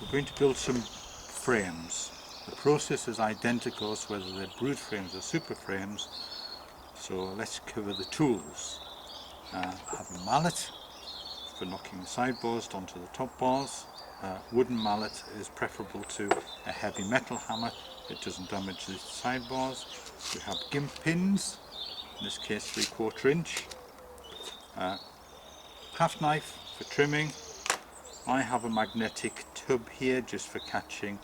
we're going to build some frames. The process is identical as whether they're brood frames or super frames. So let's cover the tools. I have a mallet for knocking the sidebars onto the top bars. Wooden mallet is preferable to a heavy metal hammer. It doesn't damage the sidebars. We have gimp pins, in this case 3/4 inch. Half knife for trimming. I have a magnetic tub here just for catching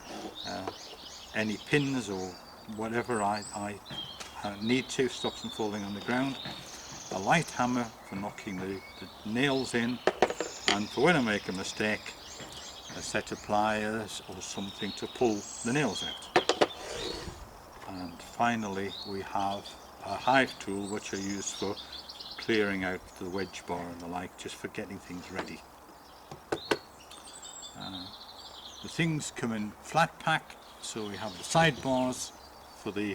any pins or whatever I need to stop them falling on the ground. A light hammer for knocking the nails in, and for when I make a mistake, a set of pliers or something to pull the nails out. And finally we have a hive tool which I use for clearing out the wedge bar and the like, just for getting things ready. The things come in flat pack, so we have the sidebars for the,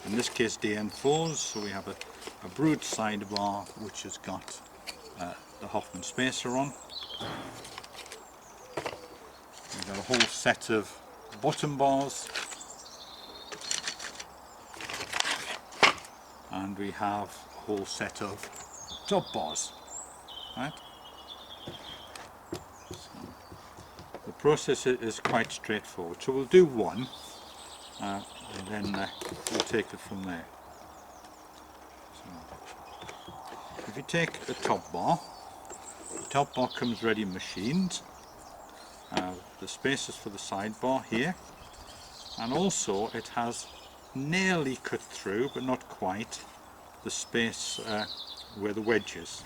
in this case, DN4s, so we have a brood sidebar which has got the Hoffman spacer on. We've got a whole set of bottom bars, and we have a whole set of top bars, right? The process is quite straightforward, so we'll do one and then we'll take it from there. So, if you take a top bar, the top bar comes ready machined. The spacers for the sidebar here, and also it has nearly cut through but not quite the space where the wedge is.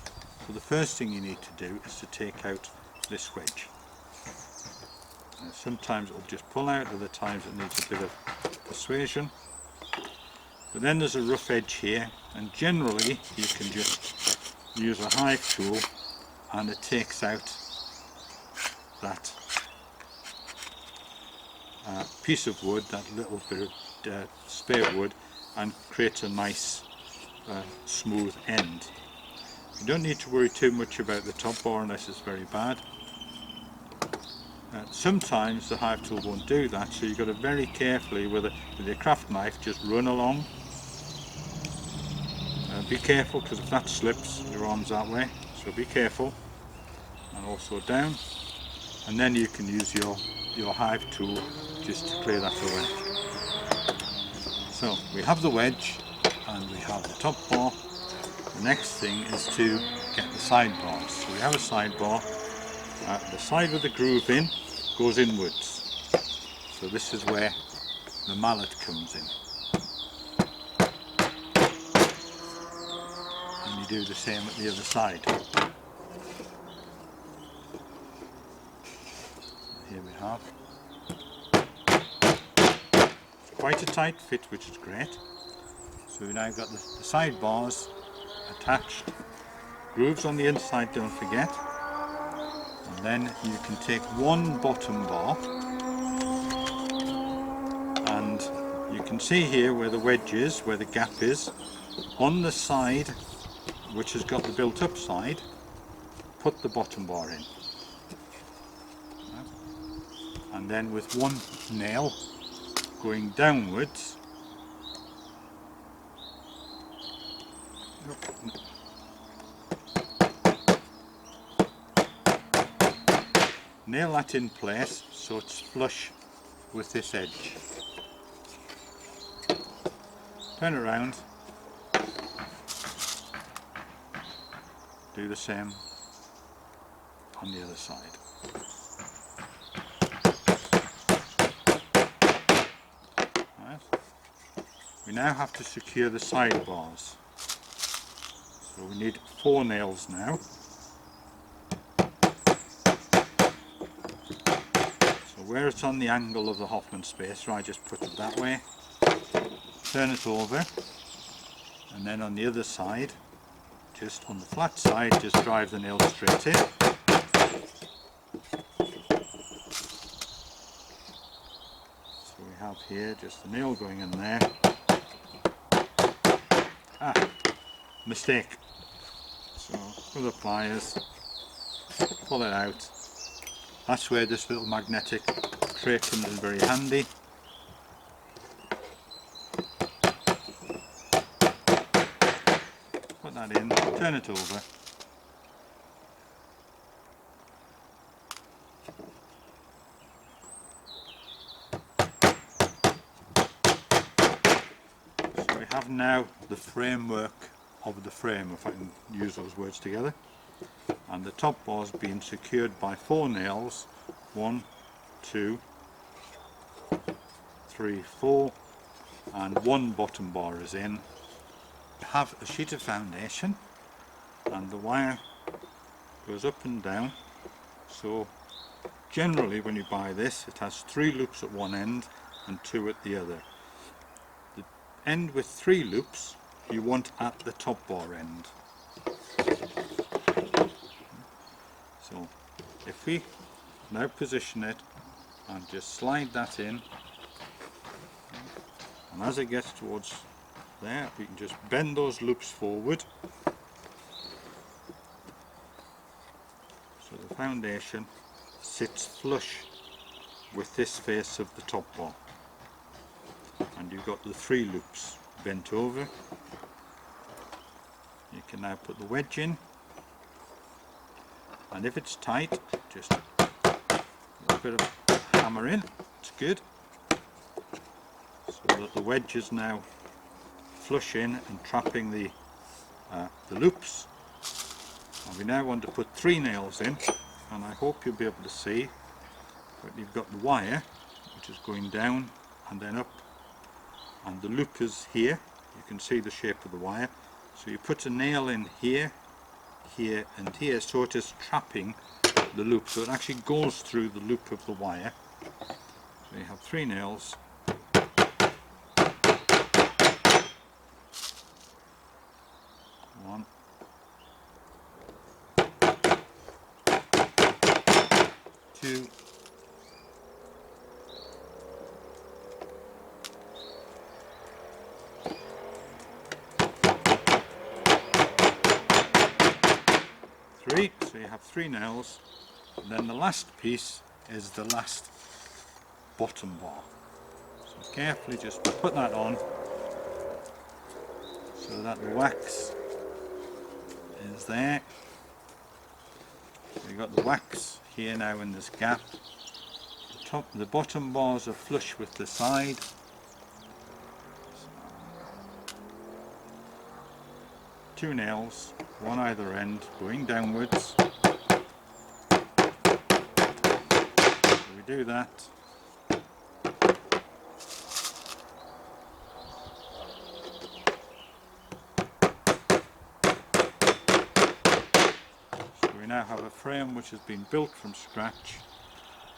So the first thing you need to do is to take out this wedge. Sometimes it'll just pull out, other times it needs a bit of persuasion. But then there's a rough edge here, and generally you can just use a hive tool and it takes out that piece of wood, that little bit of spare wood, and creates a nice smooth end. You don't need to worry too much about the top bar unless it's very bad. Sometimes the hive tool won't do that, so you've got to very carefully with your craft knife just run along. Be careful, because if that slips, your arm's that way, so be careful. And also down, and then you can use your hive tool just to clear that away. So we have the wedge and we have the top bar. The next thing is to get the sidebars. So we have a sidebar. The side with the groove in goes inwards. So this is where the mallet comes in. And you do the same at the other side. Here we have. It's quite a tight fit, which is great. So we've now got the sidebars attached. Grooves on the inside, don't forget. And then you can take one bottom bar, and you can see here where the wedge is, where the gap is. On the side which has got the built up side, put the bottom bar in. And then with one nail going downwards, nail that in place so it's flush with this edge. Turn around, do the same on the other side. Right. We now have to secure the sidebars. So we need 4 nails now. So where it's on the angle of the Hoffman spacer, I just put it that way. Turn it over, and then on the other side, just on the flat side, just drive the nail straight in. So we have here just the nail going in there. Mistake. So with the pliers, pull it out, That's where this little magnetic tray comes in very handy. Put that in, turn it over. So we have now the framework of the frame, if I can use those words together. And the top bar is being secured by 4 nails. 1, 2, 3, 4, and 1 bottom bar is in. We have a sheet of foundation and the wire goes up and down. So generally when you buy this, it has 3 loops at one end and 2 at the other. The end with 3 loops you want at the top bar end. So if we now position it and just slide that in, and as it gets towards there we can just bend those loops forward, so the foundation sits flush with this face of the top bar, and you've got the 3 loops bent over. You can now put the wedge in, and if it's tight, just a little bit of hammer in, it's good, so that the wedge is now flush in and trapping the loops. And we now want to put 3 nails in, and I hope you'll be able to see that you've got the wire which is going down and then up, and the loop is here. You can see the shape of the wire, so you put a nail in here, here and here, so it is trapping the loop, so it actually goes through the loop of the wire. So you have 3 nails. One, 2, 3, so you have 3 nails, and then the last piece is the last bottom bar. So carefully just put that on so that the wax is there. So you've got the wax here now in this gap. The bottom bars are flush with the side. 2 nails, one either end, going downwards. So we do that. So we now have a frame which has been built from scratch,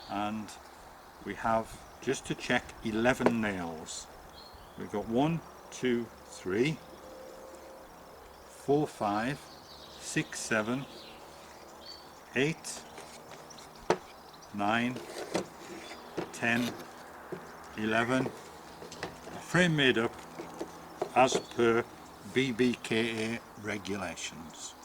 and we have, just to check, 11 nails. We've got 1, 2, 3, 4, 5, 6, 7, 8, 9, 10, 11. Frame made up as per BBKA regulations.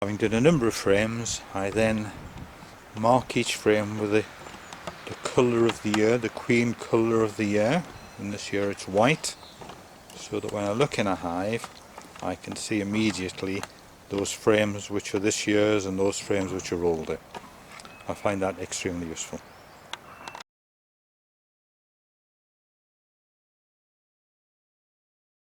Having done a number of frames, I then mark each frame with the colour of the year, the queen colour of the year. And this year it's white, so that when I look in a hive I can see immediately those frames which are this year's and those frames which are older. I find that extremely useful.